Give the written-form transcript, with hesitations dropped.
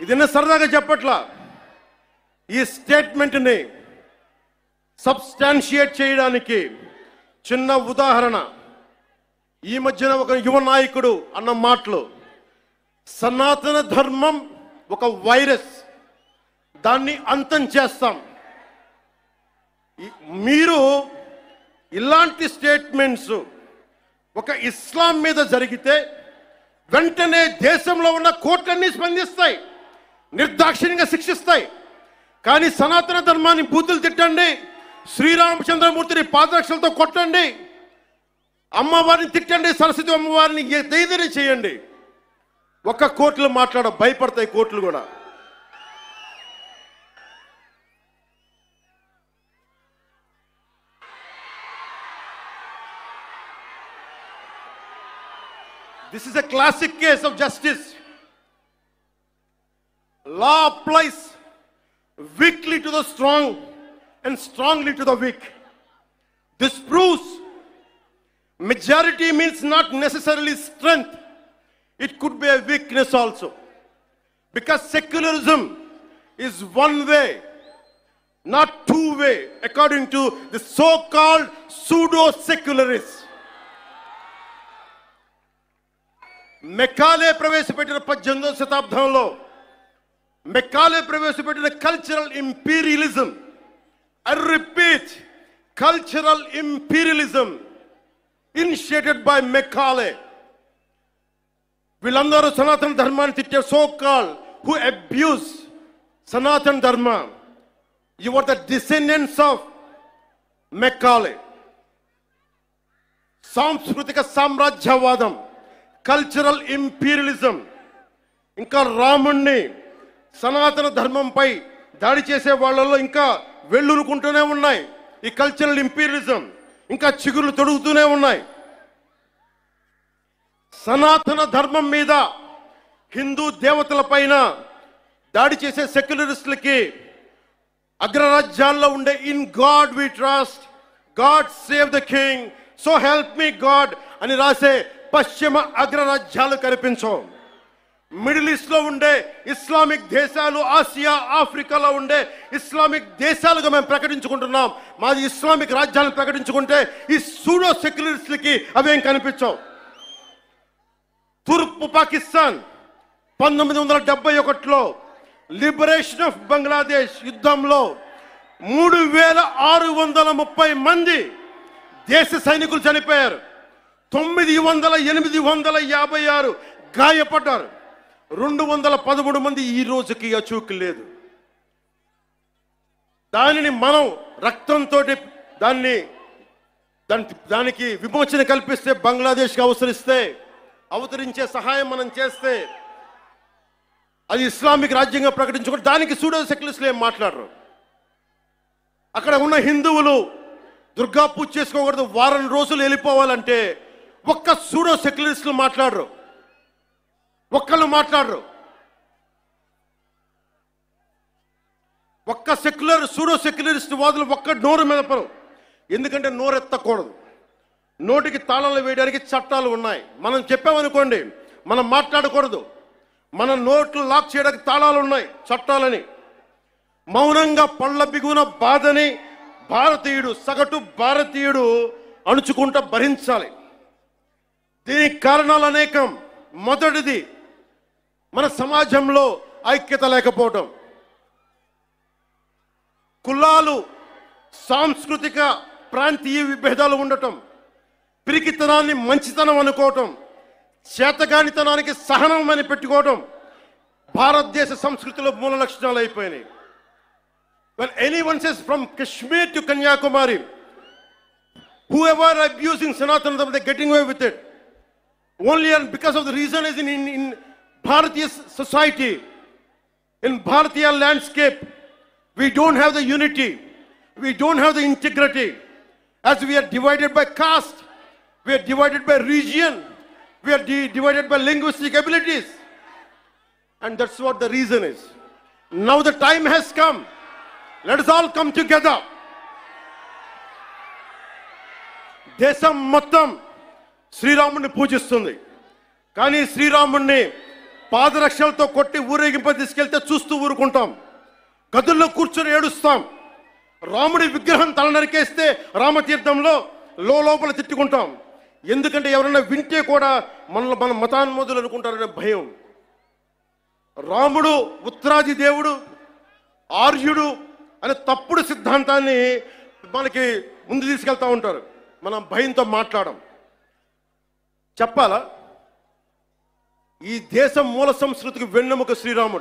ఇదన్న సరదాగా చెప్పట్లా. ఈ స్టేట్మెంట్ని సబ్స్టాన్షియేట్ చేయడానికి చిన్న ఉదాహరణ. ఈ మధ్యన ఒక యువ నాయకుడు అన్న మాటలు, సనాతన ధర్మం ఒక వైరస్, దాన్ని అంతం చేస్తాం. మీరు ఇలాంటి స్టేట్మెంట్స్ ఒక ఇస్లాం మీద జరిగితే వెంటనే దేశంలో ఉన్న కోర్టులన్నీ స్పందిస్తాయి, నిర్దాక్షిణ్యంగా శిక్షిస్తాయి. కానీ సనాతన ధర్మాన్ని బూతులు తిట్టండి, శ్రీరామచంద్రమూర్తిని పాదరక్షలతో కొట్టండి, అమ్మవారిని తిట్టండి, సరస్వతి అమ్మవారిని ఏదైనా చేయండి, ఒక్క కోర్టులు భయపడతాయి కోర్టులు కూడా. This is a classic case of justice. Law applies weakly to the strong and strongly to the weak. This proves majority means not necessarily strength. It could be a weakness also. Because secularism is one way, not two way, according to the so-called pseudo-secularists. Macaulay ప్రవేశపెట్టిన 18వ శతాబ్దంలో Macaulay ప్రవేశపెట్టిన cultural imperialism, I repeat, cultural imperialism initiated by Macaulay. వీళ్ళందరూ సనాతన ధర్మాన్ని తిట్టే so call who abuse Sanatana Dharma, you are the descendants of Macaulay. సాంస్కృతిక సామ్రాజ్యవాదం, cultural imperialism, ఇంకా రాముణ్ణి సనాతన ధర్మంపై దాడి చేసే వాళ్ళలో ఇంకా వెళ్ళురుకుంటూనే ఉన్నాయి ఈ కల్చరల్ ఇంపీరియలిజం, ఇంకా చిగురులు తొడుగుతూనే ఉన్నాయి. సనాతన ధర్మం మీద, హిందూ దేవతల పైన దాడి చేసే సెక్యులరిస్టులకి అగ్రరాజ్యాల్లో ఉండే in God we trust, God save the king, so help me God అని రాసే పశ్చిమ అగ్రరాజ్యాలు కనిపించవు. మిడిల్ ఈస్ట్ లో ఉండే ఇస్లామిక్ దేశాలు, ఆసియా ఆఫ్రికాలో ఉండే ఇస్లామిక్ దేశాలుగా మేము ప్రకటించుకుంటున్నాం, మాది ఇస్లామిక్ రాజ్యాలను ప్రకటించుకుంటే ఈ సూడో సెక్యులరిస్టులకి అవేం కనిపించవు. తూర్పు పాకిస్తాన్ 1971లో లిబరేషన్ ఆఫ్ బంగ్లాదేశ్ యుద్ధంలో 3630 మంది దేశ సైనికులు చనిపోయారు, 856 గాయపడ్డారు, 213 మంది ఈ రోజుకి అచూకు లేదు. దానిని మనం రక్తంతో దానికి విమోచన కల్పిస్తే, బంగ్లాదేశ్కి అవతరించే సహాయం మనం చేస్తే, అది ఇస్లామిక్ రాజ్యంగా ప్రకటించుకుంటే దానికి సూడో సెక్యులరిస్టులు ఏం మాట్లాడరు. అక్కడ ఉన్న హిందువులు దుర్గా పూజ చేసుకోకూడదు, వారం రోజులు వెళ్ళిపోవాలంటే ఒక్క సూడో సెక్యులరిస్టులు మాట్లాడరు, ఒక్కళ్ళు మాట్లాడరు. ఒక్క సూడో సెక్యులరిస్ట్ వాదులు ఒక్క నోరు మెదపరు. ఎందుకంటే నోరెత్తకూడదు, నోటికి తాళాలు వేయడానికి చట్టాలు ఉన్నాయి. మనం చెప్పామనుకోండి, మనం మాట్లాడకూడదు, మన నోట్లు లాక్ చేయడానికి తాళాలు ఉన్నాయి, చట్టాలని. మౌనంగా పళ్ళ బిగున బాధని సగటు భారతీయుడు అణుచుకుంటూ భరించాలి. దీనికి కారణాలు అనేకం. మొదటిది, మన సమాజంలో ఐక్యత లేకపోవటం, కులాలు, సాంస్కృతిక ప్రాంతీయ విభేదాలు ఉండటం, పిరికితనాన్ని మంచితనం అనుకోవటం, చేతగానితనానికి సహనం అని పెట్టుకోవటం భారతదేశ సంస్కృతిలో మూల లక్షణాలు అయిపోయినాయి. When anyone says from Kashmir to Kanyakumari, whoever are abusing Sanatana Dharma, they're getting away with it. Only and because of the reason is in Bharatiya society, in Bharatiya landscape, we don't have the unity, we don't have the integrity. As we are divided by caste, we are divided by region, we are divided by linguistic abilities. And that's what the reason is. Now the time has come. Let us all come together. దేశం మొత్తం శ్రీరాముడిని పూజిస్తుంది, కానీ శ్రీరాముడిని పాదరక్షలతో కొట్టి ఊరేగింప తీసుకెళ్తే చూస్తూ ఊరుకుంటాం. గదుల్లో కూర్చొని ఏడుస్తాం. రాముడి విగ్రహం తల నరికేస్తే రామతీర్థంలో లోపల తిట్టుకుంటాం. ఎందుకంటే ఎవరైనా వింటే కూడా మన మతాన్మోదులు అనుకుంటారనే భయం. రాముడు ఉత్తరాది దేవుడు, ఆర్యుడు అనే తప్పుడు సిద్ధాంతాన్ని మనకి ముందు తీసుకెళ్తా ఉంటారు. మనం భయంతో మాట్లాడం. చెప్పాలా, ఈ దేశం మూల సంస్కృతికి వెన్నెముక శ్రీరాముడు.